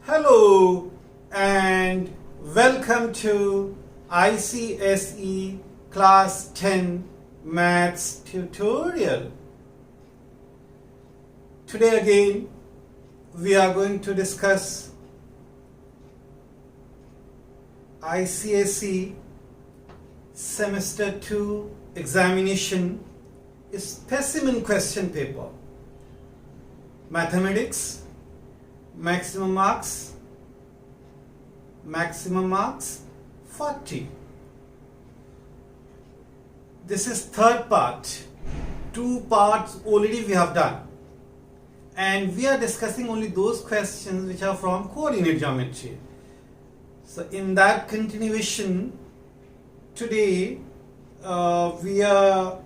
Hello and welcome to ICSE Class 10 Maths tutorial. Today again we are going to discuss ICSE Semester 2 examination specimen question paper. Mathematics, maximum marks 40. This is third part. 2 parts already we have done, and we are discussing only those questions which are from coordinate geometry. So in that continuation, today we are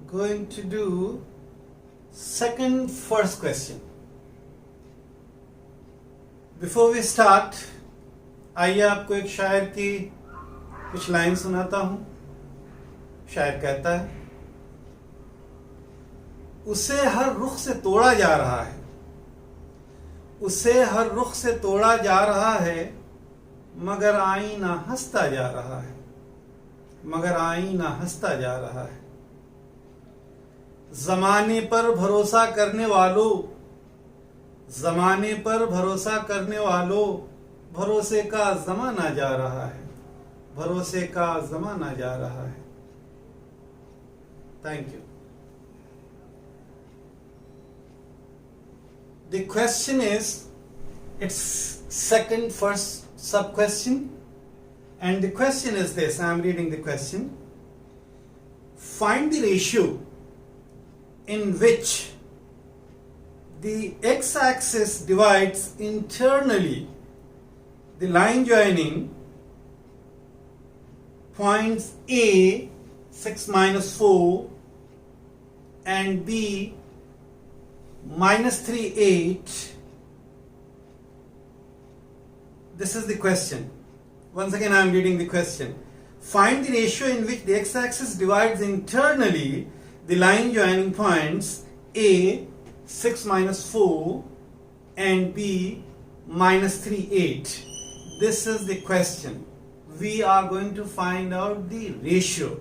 going to do first question. Before we start, आइए आपको एक शायर की कुछ line सुनाता हूं. शायर कहता है, उसे हर रुख से तोड़ा जा रहा है, उसे हर रुख से तोड़ा जा रहा है, मगर आईना हंसता जा रहा है, मगर आईना हंसता जा रहा है. जमाने पर भरोसा करने वालों, जमाने पर भरोसा करने वालों, भरोसे का जमाना जा रहा है, भरोसे का जमाना जा रहा है. Thank you. The question is, it's first sub question, and the question is this. I am reading the question. Find the ratio in which the x-axis divides internally the line joining points A 6 minus 4 and B minus 3 8. This is the question. Once again I am reading the question. Find the ratio in which the x-axis divides internally the line joining points A 6 minus 4 and B minus 3 8. This is the question. We are going to find out the ratio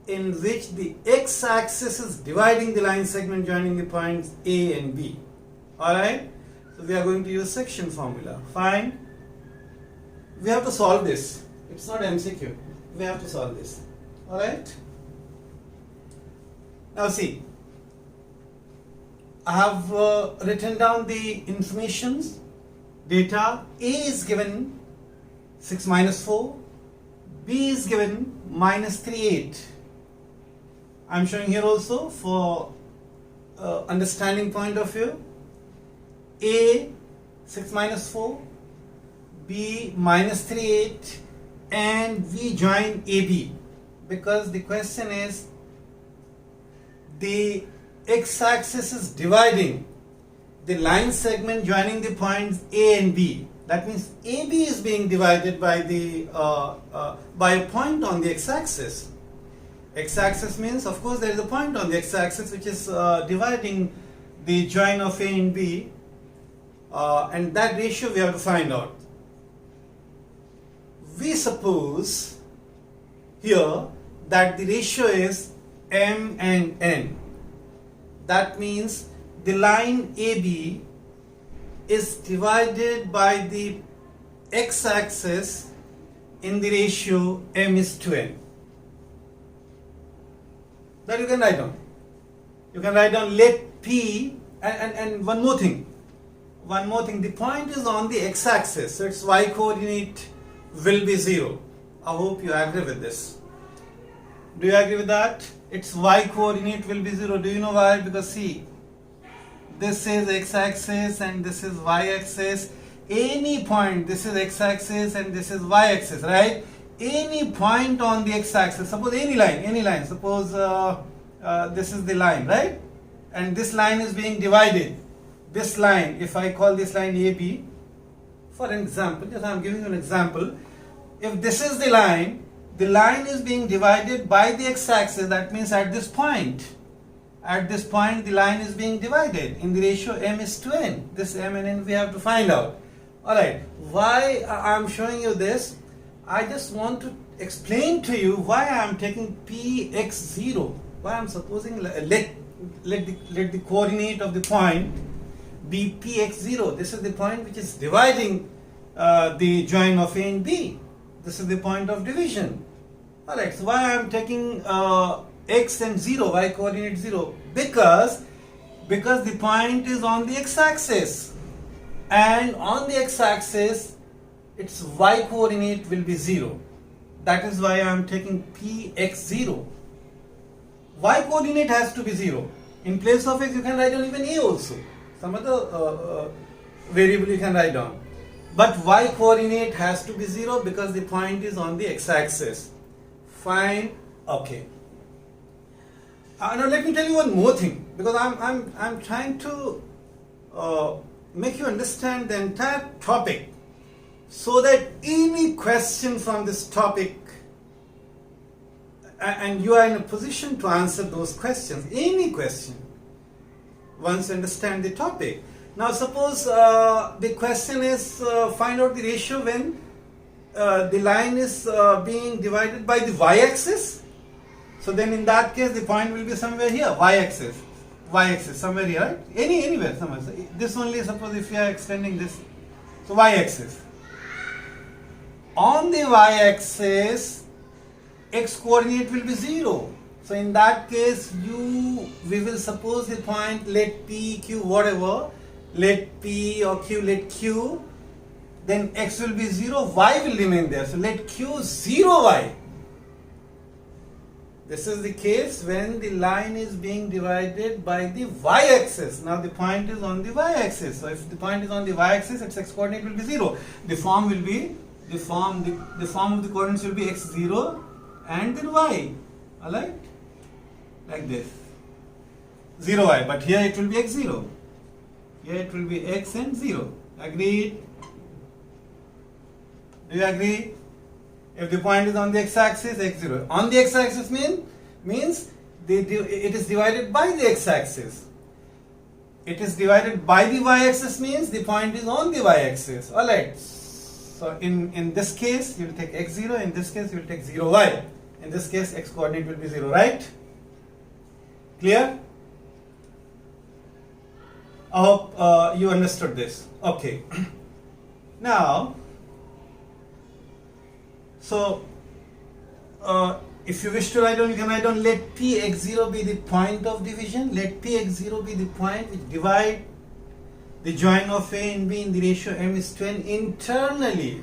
in which the x-axis is dividing the line segment joining the points A and B. Alright? So we are going to use section formula. Fine. We have to solve this. It's not MCQ. We have to solve this. Alright? Now see, I have written down the informations. Data A is given 6 minus 4, B is given minus 3 8. I am showing here also for understanding point of view. A 6 minus 4, B minus 3 8, and we join AB because the question is the x-axis is dividing the line segment joining the points A and B. That means AB is being divided by the by a point on the x-axis. X-axis means, of course, there is a point on the x-axis which is dividing the join of A and B, and that ratio we have to find out. We suppose here that the ratio is M and N. That means the line AB is divided by the x-axis in the ratio M is to N. That you can write down. You can write down let P and one more thing. One more thing. The point is on the x-axis, so its y coordinate will be 0. I hope you agree with this. Do you agree with that? Its y coordinate will be 0. Do you know why? Because see, this is x-axis and this is y-axis. Any point, this is x-axis and this is y-axis, right? Any point on the x-axis, suppose any line, suppose this is the line, right? And this line is being divided. This line, if I call this line AB, for example, just I am giving you an example. If this is the line is being divided by the x-axis, that means at this point the line is being divided in the ratio M is to N. This M and N we have to find out. Alright, why I'm showing you this? I just want to explain to you why I am taking px0. Why I'm supposing let the coordinate of the point be px0. This is the point which is dividing the join of A and B. This is the point of division. Alright, so why I am taking x and 0, y coordinate 0? Because the point is on the x-axis, and on the x-axis its y coordinate will be 0. That is why I am taking px0. Y coordinate has to be 0. In place of x you can write down even a also. Some other variable you can write down. But y coordinate has to be 0 because the point is on the x-axis. Fine. Okay. Now let me tell you one more thing, because I'm trying to make you understand the entire topic, so that any question from this topic, and you are in a position to answer those questions, any question, once you understand the topic. Now suppose the question is find out the ratio when the line is being divided by the y-axis. So then in that case the point will be somewhere here, y-axis somewhere here, right? Anywhere, somewhere. So this only, suppose if you are extending this, so y-axis. On the y-axis, x coordinate will be 0. So in that case, we will suppose the point, let P, Q, whatever, let P or Q, let Q, then x will be 0, y will remain there. So let Q 0, y. This is the case when the line is being divided by the y-axis. Now the point is on the y-axis. So if the point is on the y-axis, its x coordinate will be 0. The form will be, the form of the coordinates will be x0 and then y. Alright? Like this. 0y. But here it will be x0. Here it will be x and 0. Agreed? Do you agree? If the point is on the x-axis, x0. On the x-axis means it is divided by the x-axis. It is divided by the y-axis means the point is on the y-axis. Alright. So in this case, you will take x0. In this case, you will take 0y. In this case, x coordinate will be 0, right? Clear? I hope you understood this. Okay. Now, so if you wish to write down, you can write down let px0 be the point of division. Let px0 be the point which divide the join of A and B in the ratio m is to n internally,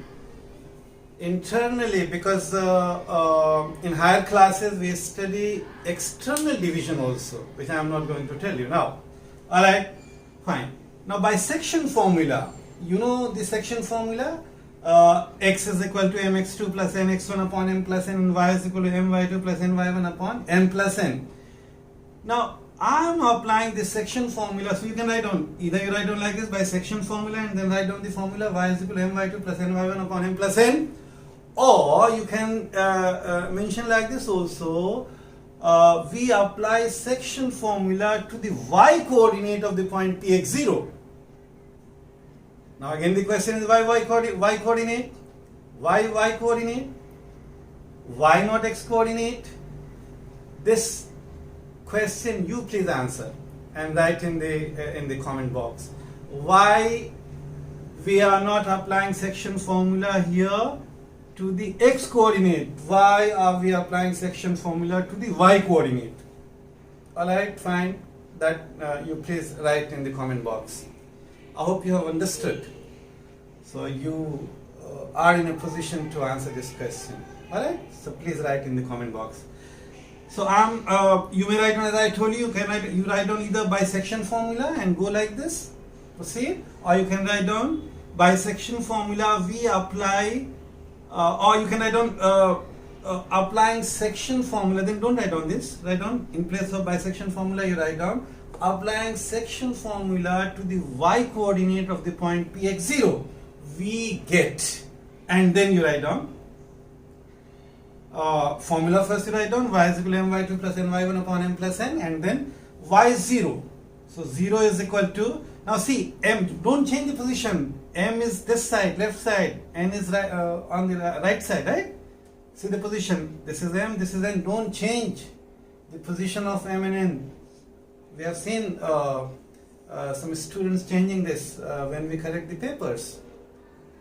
because in higher classes we study external division also, which I am not going to tell you now. Alright, fine. Now by section formula, you know the section formula, x is equal to mx2 plus nx1 upon m plus n, and y is equal to my2 plus ny1 upon m plus n. Now I am applying the section formula, so you can write down, either you write down like this by section formula and then write down the formula y is equal to my2 plus ny1 upon m plus n, or you can mention like this also, we apply section formula to the y coordinate of the point px0. Now again the question is why y coordinate? Why y coordinate? Why not x coordinate? This question you please answer and write in the comment box. Why we are not applying section formula here to the x coordinate? Why are we applying section formula to the y coordinate? Alright, fine. That you please write in the comment box. I hope you have understood. So you are in a position to answer this question. Alright? So please write in the comment box. So you may write down, as I told you, you write down either by section formula and go like this, proceed, or you can write down by section formula we apply, or you can write down applying section formula, then don't write down this, write down in place of bisection formula you write down applying section formula to the y coordinate of the point px0 we get, and then you write down formula. First you write down y is equal to my2 plus ny1 upon m plus n, and then y is 0. So 0 is equal to Now see, M, don't change the position. M is this side, left side, N is right, on the right side, right? See the position. This is M, this is N. Don't change the position of M and N. We have seen some students changing this when we correct the papers.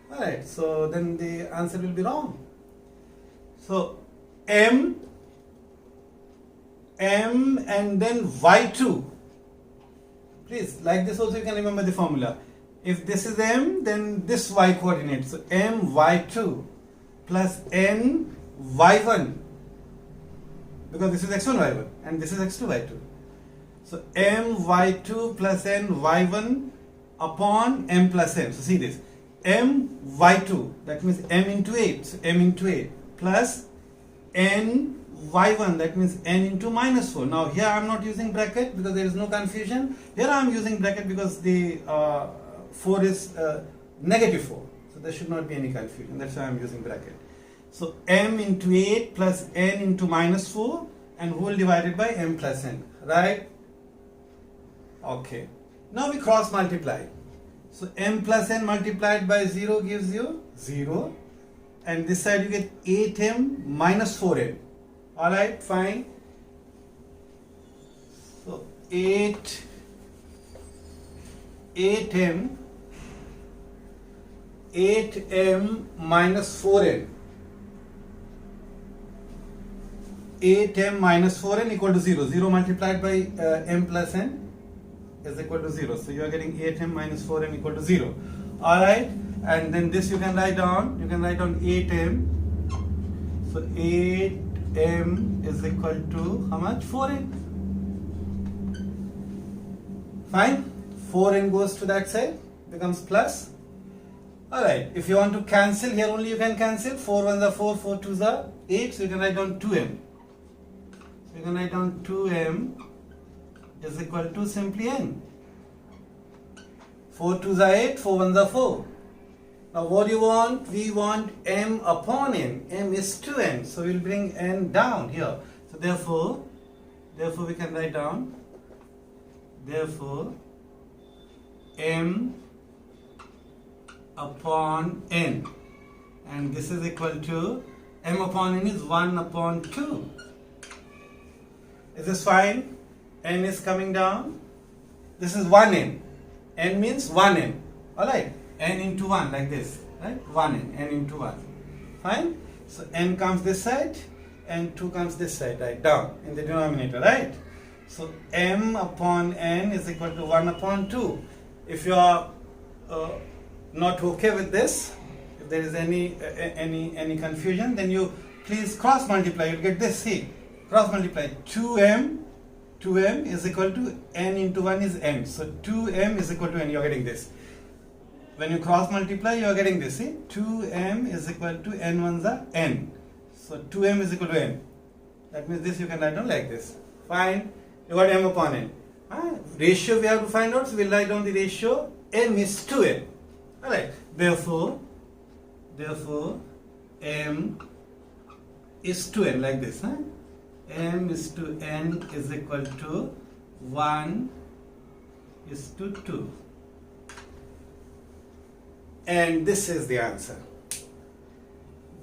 Alright, so then the answer will be wrong. So M and then Y2. Please, like this also you can remember the formula. If this is M, then this Y coordinate. So M Y2 plus N Y1. Because this is X1 Y1 and this is X2 Y2. So M Y2 plus N Y1 upon M plus N. So see this. M Y2, that means M into 8. So M into 8 plus N Y1, that means N into minus 4. Now here I am not using bracket because there is no confusion. Here I am using bracket because the 4 is negative 4. So there should not be any confusion. That's why I am using bracket. So M into 8 plus N into minus 4 and whole divided by M plus N. Right? Okay. Now we cross multiply. So M plus N multiplied by 0 gives you 0. And this side you get 8M minus 4N. Alright, fine. So 8M minus 4N. 8M minus 4N equal to 0. 0 multiplied by M plus N is equal to 0. So you are getting 8M minus 4N equal to 0. Alright, and then this you can write down. You can write down 8M. So 8M is equal to how much? 4N. Fine. 4N goes to that side, becomes plus. Alright, if you want to cancel, here only you can cancel. 4 1s are 4, 4 2s are 8. So you can write down 2M. So you can write down 2M is equal to simply N. 4 2s are 8, 4 1s are 4. Now what do you want? We want M upon N. M is 2N. So we'll bring N down here. So therefore we can write down, therefore M upon N. And this is equal to, M upon N is 1 upon 2. Is this fine? N is coming down. This is 1N. N means 1N. Alright. N into 1 like this. Right? 1N. N into 1. Fine? So N comes this side and 2 comes this side. Right? Down in the denominator. Right? So M upon N is equal to 1 upon 2. If you are not okay with this, if there is any confusion, then you please cross multiply. You'll get this. See, cross multiply. 2M is equal to N into 1 is N. So 2M is equal to N. You are getting this. When you cross multiply, you are getting this. See, 2M is equal to N 1s are N. So 2M is equal to N. That means this you can write down like this. Fine. You got M upon N. Ratio we have to find out. So we'll write down the ratio. M is 2N. Alright. Therefore, M is 2N like this. M is to N is equal to 1 is to 2. And this is the answer.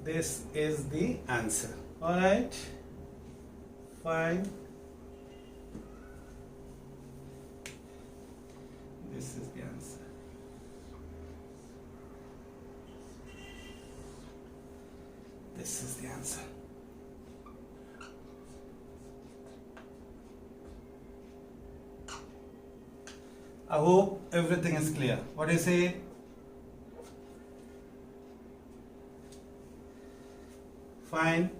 This is the answer. Alright. Fine. This is the answer. This is the answer. I hope everything is clear. What do you say? Fine.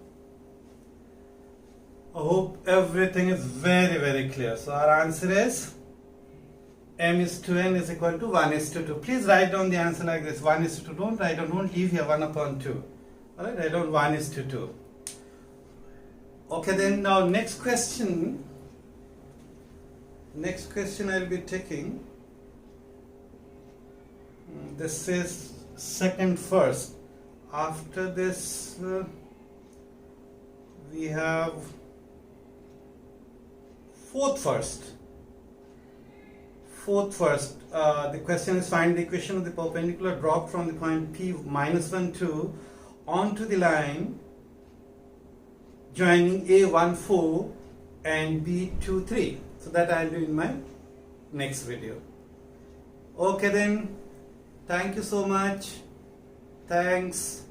I hope everything is very, very clear. So our answer is M is to N is equal to 1 is to 2. Please write down the answer like this. 1 is to 2. Don't write down. Don't leave here 1 upon 2. Alright, write down 1 is to 2. Okay, then now next question. Next question I'll be taking. This is second first. After this, we have fourth first. fourth first. The question is find the equation of the perpendicular drop from the point P minus 1, 2 onto the line joining A1, 4 and B2, 3. So that I'll do in my next video. Okay then, thank you so much. Thanks.